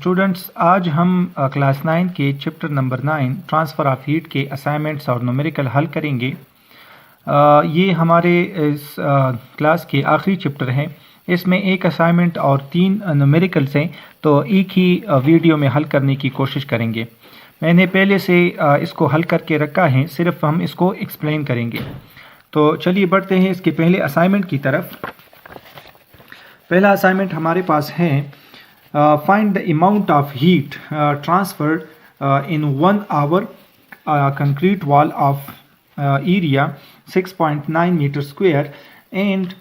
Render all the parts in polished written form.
Students आज हम class 9 के chapter number 9 transfer of heat के असाइनमेंट्स और न्यूमेरिकल हल करेंगे। ये हमारे इस क्लास के आखिरी चैप्टर हैं। इसमें एक असाइनमेंट और 3 न्यूमेरिकल्स हैं, तो एक ही वीडियो में हल करने की कोशिश करेंगे। मैंने पहले से इसको हल करके रखा है, सिर्फ हम इसको एक्सप्लेन करेंगे। तो चलिए बढ़ते हैं इसके पहले असाइनमेंट की तरफ। पहला असाइनमेंट हमारे पास है find the amount of heat transferred in 1 hour concrete wall of area 6.9 meter square and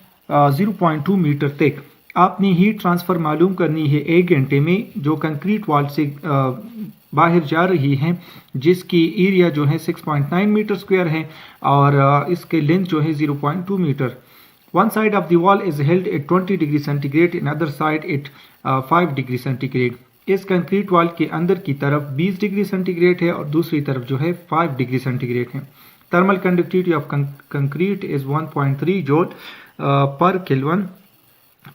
0.2 meter thick। आपने हीट ट्रांसफ़र मालूम करनी है 1 घंटे में, जो कंक्रीट वॉल से बाहर जा रही है, जिसकी एरिया जो है 6.9 मीटर स्क्वायर है और इसके लेंथ जो है 0.2 metre. One side of the wall is held at 20 degree centigrade, another side at 5 degree centigrade. इस कंक्रीट वॉल के अंदर की तरफ 20 डिग्री सेंटीग्रेड है और दूसरी तरफ जो है 5 डिग्री सेंटीग्रेड है। Thermal conductivity of concrete is 1.3 joule पर केल्विन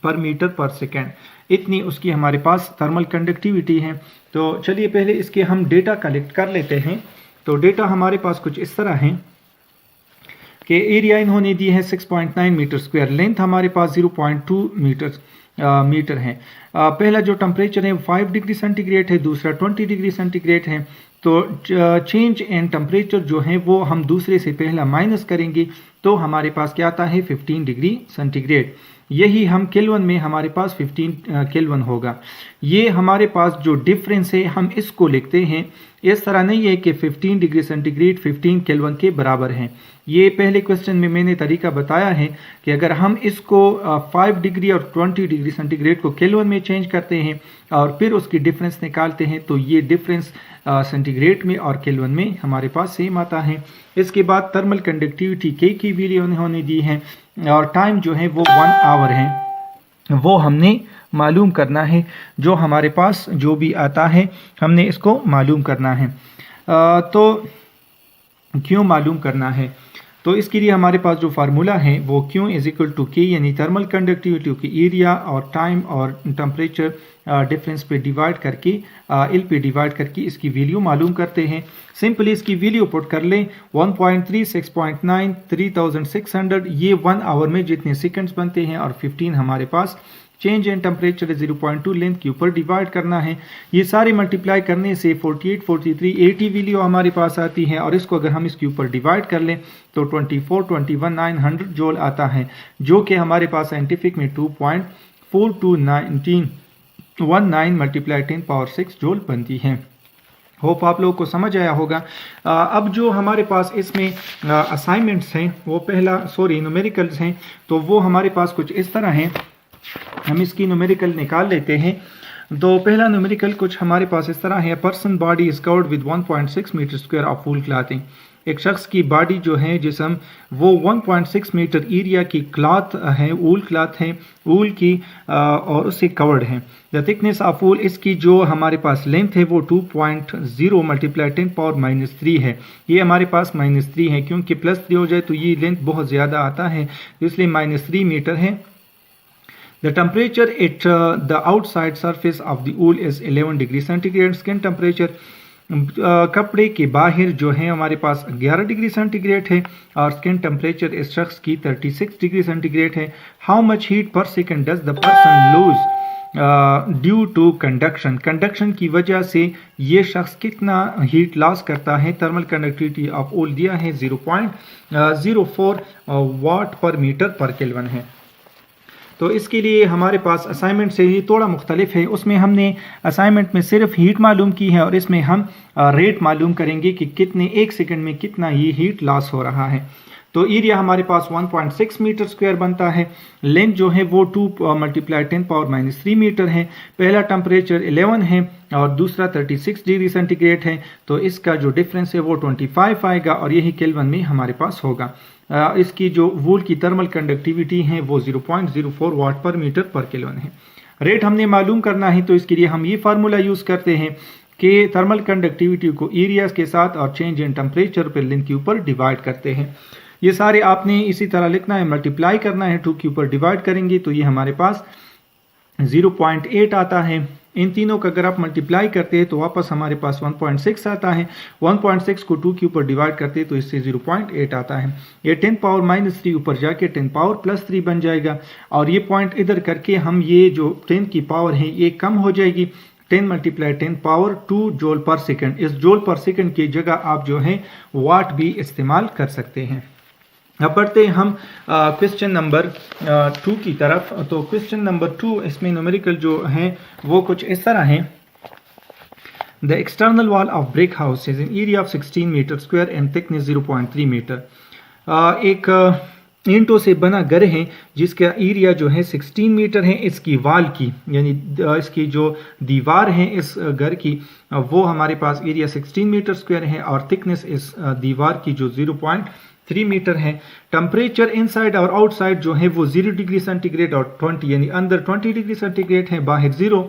पर मीटर पर सेकेंड। इतनी उसकी हमारे पास थर्मल कंडक्टिविटी है। तो चलिए पहले इसके हम डेटा कलेक्ट कर लेते हैं। तो डेटा हमारे पास कुछ इस तरह है कि एरिया इन्होंने दी है 6.9 मीटर स्क्वायर, लेंथ हमारे पास 0.2 मीटर है। पहला जो टेम्परेचर है 5 डिग्री सेंटीग्रेड है, दूसरा 20 डिग्री सेंटीग्रेड है। तो चेंज इन टेम्परेचर जो है वो हम दूसरे से पहला माइनस करेंगे, तो हमारे पास क्या आता है 15 डिग्री सेंटीग्रेड। यही हम केल्विन में हमारे पास 15 केल्विन होगा। ये हमारे पास जो डिफरेंस है हम इसको लिखते हैं, इस तरह नहीं है कि 15 डिग्री सेंटीग्रेड 15 केल्विन के बराबर हैं। ये पहले क्वेश्चन में मैंने तरीका बताया है कि अगर हम इसको 5 डिग्री और 20 डिग्री सेंटीग्रेड को केल्विन में चेंज करते हैं और फिर उसकी डिफरेंस निकालते हैं, तो ये डिफरेंस सेंटीग्रेड में और केल्विन में हमारे पास सेम आता है। इसके बाद थर्मल कंडक्टिविटी के की वैल्यू उन्होंने दी है और टाइम जो है वो 1 आवर है, वो हमने मालूम करना है। जो हमारे पास जो भी आता है हमने इसको मालूम करना है। तो क्यों मालूम करना है, तो इसके लिए हमारे पास जो फार्मूला है वो Q is equal to K, यानी थर्मल कंडक्टिविटी की एरिया और टाइम और टेम्परेचर डिफरेंस पे डिवाइड करके एल पे डिवाइड करके इसकी वैल्यू मालूम करते हैं। सिंपली इसकी वैल्यू पुट कर लें 1.3, 6.9, 3600, ये 1 आवर में जितने सेकंड्स बनते हैं, और 15 हमारे पास चेंज इन टेम्परेचर 0.2 लेंथ के ऊपर डिवाइड करना है। ये सारे मल्टीप्लाई करने से 48, 43, 80 वैल्यू हमारे पास आती है, और इसको अगर हम इसके ऊपर डिवाइड कर लें तो 24, 21, 900 जूल आता है, जो कि हमारे पास साइंटिफिक में 2.4219 मल्टीप्लाई 10 पावर 6 जूल बनती है। होप आप लोगों को समझ आया होगा। अब जो हमारे पास इसमें असाइनमेंट्स हैं वो न्यूमेरिकल्स हैं, तो वो हमारे पास कुछ इस तरह हैं। हम इसकी न्यूमेरिकल निकाल लेते हैं। तो पहला न्यूमेरिकल कुछ हमारे पास इस तरह है। Person body is covered with 1.6 metre square of wool clothing. एक शख्स की बॉडी जो है, जिस्म, वो 1.6 मीटर एरिया की क्लॉथ है, वूल क्लॉथ है, वूल की, और उससे कवर्ड है। द थिकनेस ऑफ वूल, इसकी जो हमारे पास लेंथ है वो 2.0 मल्टीप्लाई 10 पावर -3 है। ये हमारे पास -3 है, क्योंकि +3 हो जाए तो ये लेंथ बहुत ज़्यादा आता है, इसलिए -3 मीटर है। The temperature at the outside surface of the wool is 11 degree centigrade. Skin temperature, कपड़े के बाहर जो है हमारे पास 11 डिग्री सेंटीग्रेड है, और स्किन टेम्परेचर इस शख्स की 36 डिग्री सेंटीग्रेड है। How much heat per second does the person lose due to conduction. Conduction की वजह से ये शख्स कितना हीट लॉस करता है। थर्मल कंडक्टिविटी ऑफ वूल दिया है 0.04 वाट पर मीटर पर केल्विन है। तो इसके लिए हमारे पास असाइनमेंट से ही थोड़ा मुख्तलिफ है। उसमें हमने असाइनमेंट में सिर्फ हीट मालूम की है, और इसमें हम रेट मालूम करेंगे कि कितने 1 सेकंड में कितना ये हीट लॉस हो रहा है। तो एरिया हमारे पास 1.6 मीटर स्क्वायर बनता है। लेंथ जो है वो 2 मल्टीप्लाई 10 पावर -3 मीटर है। पहला टेम्परेचर 11 है और दूसरा 36 डिग्री सेंटीग्रेड है, तो इसका जो डिफरेंस है वो 25 आएगा, और यही केल्विन में हमारे पास होगा। इसकी जो वूल की थर्मल कंडक्टिविटी है वो 0.04 वाट पर मीटर पर केल्विन है। रेट हमने मालूम करना है, तो इसके लिए हम ये फार्मूला यूज़ करते हैं कि थर्मल कंडक्टिविटी को एरियाज के साथ और चेंज इन टेम्परेचर पर लेंथ के ऊपर डिवाइड करते हैं। ये सारे आपने इसी तरह लिखना है, मल्टीप्लाई करना है, 2 के ऊपर डिवाइड करेंगे तो ये हमारे पास 0.8 आता है। इन तीनों का अगर आप मल्टीप्लाई करते हैं तो वापस हमारे पास 1.6 आता है। 1.6 को 2 के ऊपर डिवाइड करते हैं तो इससे 0.8 आता है। ये 10 पावर माइनस 3 ऊपर जाके 10 पावर प्लस 3 बन जाएगा और ये पॉइंट इधर करके हम ये जो 10 की पावर है ये कम हो जाएगी। 10 मल्टीप्लाई 10 पावर 2 जूल पर सेकंड। इस जूल पर सेकंड की जगह आप जो है वाट भी इस्तेमाल कर सकते हैं। अब बढ़ते हैं हम क्वेश्चन नंबर 2 की तरफ। तो क्वेश्चन नंबर 2 इसमें न्यूमेरिकल जो है वो कुछ इस तरह है। The external wall of brick house is in area of 16 metre square and thickness 0.3 metre. एक ईंटों से बना घर है जिसका एरिया जो है 16 मीटर है। इसकी वाल की यानी इसकी जो दीवार है इस घर की वो हमारे पास एरिया 16 मीटर स्क्वायर है और थिकनेस इस दीवार की जो 0.3 मीटर है। टेम्परेचर इनसाइड और आउटसाइड जो है वो 0 डिग्री सेंटीग्रेड और 20 यानी अंदर 20 डिग्री सेंटीग्रेड है, बाहर 0।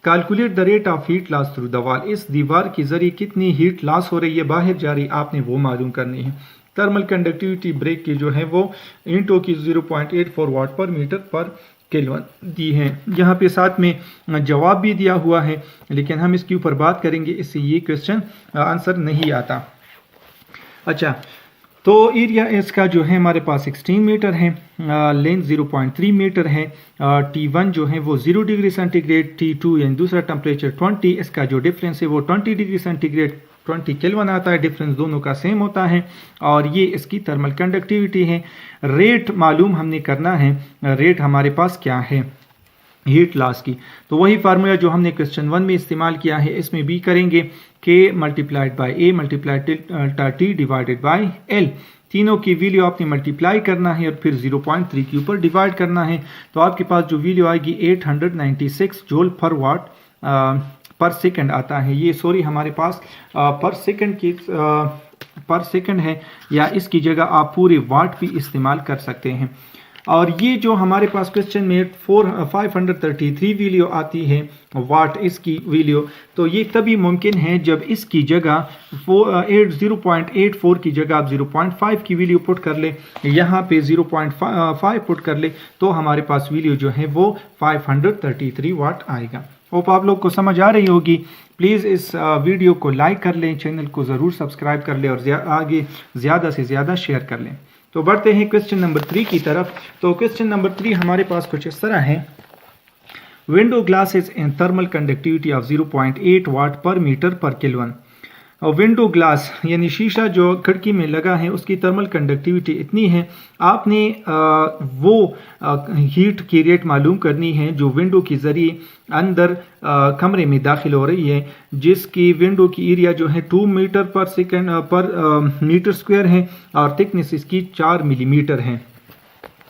Calculate the rate of heat loss through the wall. इस दीवार के जरिए कितनी हीट लॉस हो रही है, बाहर जा रही, आपने वो मालूम करनी है। थर्मल कंडक्टिविटी ब्रेक की जो है वो ईंटों की 0.84 वाट पर मीटर पर केल्विन दी है। यहाँ पे साथ में जवाब भी दिया हुआ है लेकिन हम इसके ऊपर बात करेंगे, इससे ये क्वेश्चन आंसर नहीं आता। अच्छा, तो एरिया इसका जो है हमारे पास 16 मीटर है, लेंथ 0.3 मीटर है, T1 जो है वो 0 डिग्री सेंटीग्रेड, T2 यानी दूसरा टेम्परेचर 20, इसका जो डिफरेंस है वो 20 डिग्री सेंटीग्रेड 20 केल्विन आता है। डिफरेंस दोनों का सेम होता है और ये इसकी थर्मल कंडक्टिविटी है। रेट मालूम हमने करना है, रेट हमारे पास क्या है हीट लॉस की, तो वही फार्मूला जो हमने क्वेश्चन 1 में इस्तेमाल किया है इसमें भी करेंगे। K multiplied by A multiplied T divided by L। तीनों की वैल्यू आपने मल्टीप्लाई करना है और फिर 0.3 के ऊपर डिवाइड करना है तो आपके पास जो वैल्यू आएगी 896 जूल पर वाट पर सेकंड आता है। ये सॉरी हमारे पास पर सेकंड की पर सेकंड है या इसकी जगह आप पूरे वाट भी इस्तेमाल कर सकते हैं। और ये जो हमारे पास क्वेश्चन में 533 वैल्यू आती है वाट इसकी वैल्यू, तो ये तभी मुमकिन है जब इसकी जगह 0.84 की जगह आप 0.5 की वैल्यू पुट कर ले, यहाँ पे 0.5 पुट कर ले तो हमारे पास वैल्यू जो है वो 533 वाट आएगा। होप आप लोग को समझ आ रही होगी। प्लीज़ इस वीडियो को लाइक कर लें, चैनल को ज़रूर सब्सक्राइब कर लें और आगे ज़्यादा से ज़्यादा शेयर कर लें। तो बढ़ते हैं क्वेश्चन नंबर 3 की तरफ। तो क्वेश्चन नंबर 3 हमारे पास कुछ इस तरह है। Window glasses in thermal conductivity of 0.8 वाट पर मीटर पर केल्विन। और विंडो ग्लास यानी शीशा जो खिड़की में लगा है उसकी थर्मल कंडक्टिविटी इतनी है, आपने वो हीट की रेट मालूम करनी है जो विंडो के ज़रिए अंदर कमरे में दाखिल हो रही है, जिसकी विंडो की एरिया जो है 2 मीटर पर सेकंड पर मीटर स्क्वायर है और थिकनेस इसकी 4 मिलीमीटर है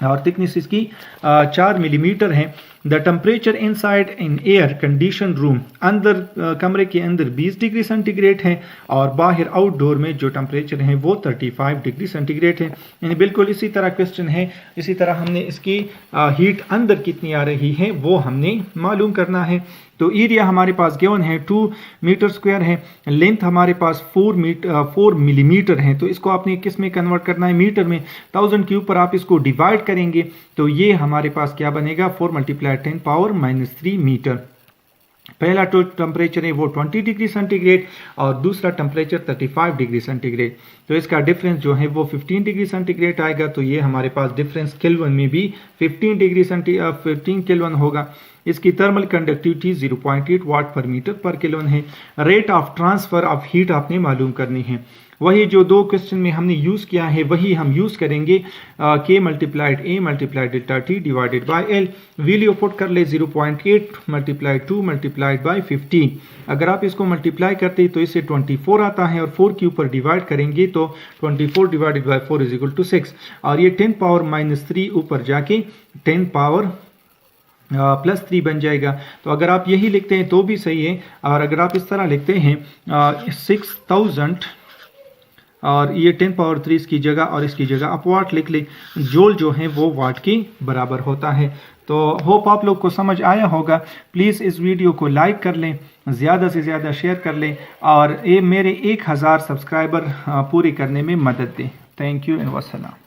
और थिकनेस इसकी 4 मिलीमीटर है। The temperature inside in air condition room, अंदर कमरे के अंदर 20 डिग्री सेंटीग्रेड है और बाहर आउटडोर में जो टेम्परेचर है वो 35 डिग्री सेंटीग्रेड है। यानी बिल्कुल इसी तरह क्वेश्चन है, इसी तरह हमने इसकी हीट अंदर कितनी आ रही है वो हमने मालूम करना है। तो एरिया हमारे पास गिवन है 2 मीटर स्क्वायर है, लेंथ हमारे पास 4 मिलीमीटर है, तो इसको आपने किस में कन्वर्ट करना है, मीटर में। 1000 के ऊपर आप इसको डिवाइड करेंगे तो ये हमारे पास क्या बनेगा 4 मल्टीप्लाई 10 पावर -3 मीटर। पहला जो टेम्परेचर है वो 20 डिग्री सेंटीग्रेड और दूसरा टेम्परेचर 35 डिग्री सेंटीग्रेड, तो इसका डिफरेंस जो है वो 15 डिग्री सेंटीग्रेड आएगा। तो ये हमारे पास डिफरेंस केल्विन में भी 15 केल्विन होगा। इसकी थर्मल कंडक्टिविटी 0.8 वाट पर मीटर पर केल्विन है। Rate of transfer of heat आपने मालूम करनी है। वही जो दो क्वेश्चन में हमने यूज़ किया है वही हम यूज़ करेंगे। K multiplied A multiplied delta T divided by L। Value put कर ले 0.8 मल्टीप्लाइड 2 मल्टीप्लाइड बाई 15। अगर आप इसको मल्टीप्लाई करते तो इससे 24 आता है और 4 के ऊपर डिवाइड करेंगे तो 24 divided by 4 is equal to 6 और ये 10 पावर -3 ऊपर जाके 10 पावर +3 बन जाएगा। तो अगर आप यही लिखते हैं तो भी सही है और अगर आप इस तरह लिखते हैं 6000 और ये 10 पावर 3 इसकी जगह और इसकी जगह आप वाट लिख ले, जूल जो है वो वाट के बराबर होता है। तो होप आप लोग को समझ आया होगा। प्लीज़ इस वीडियो को लाइक कर लें, ज़्यादा से ज़्यादा शेयर कर लें और ये मेरे 1000 सब्सक्राइबर पूरे करने में मदद दें। Thank you and वस्सलाम।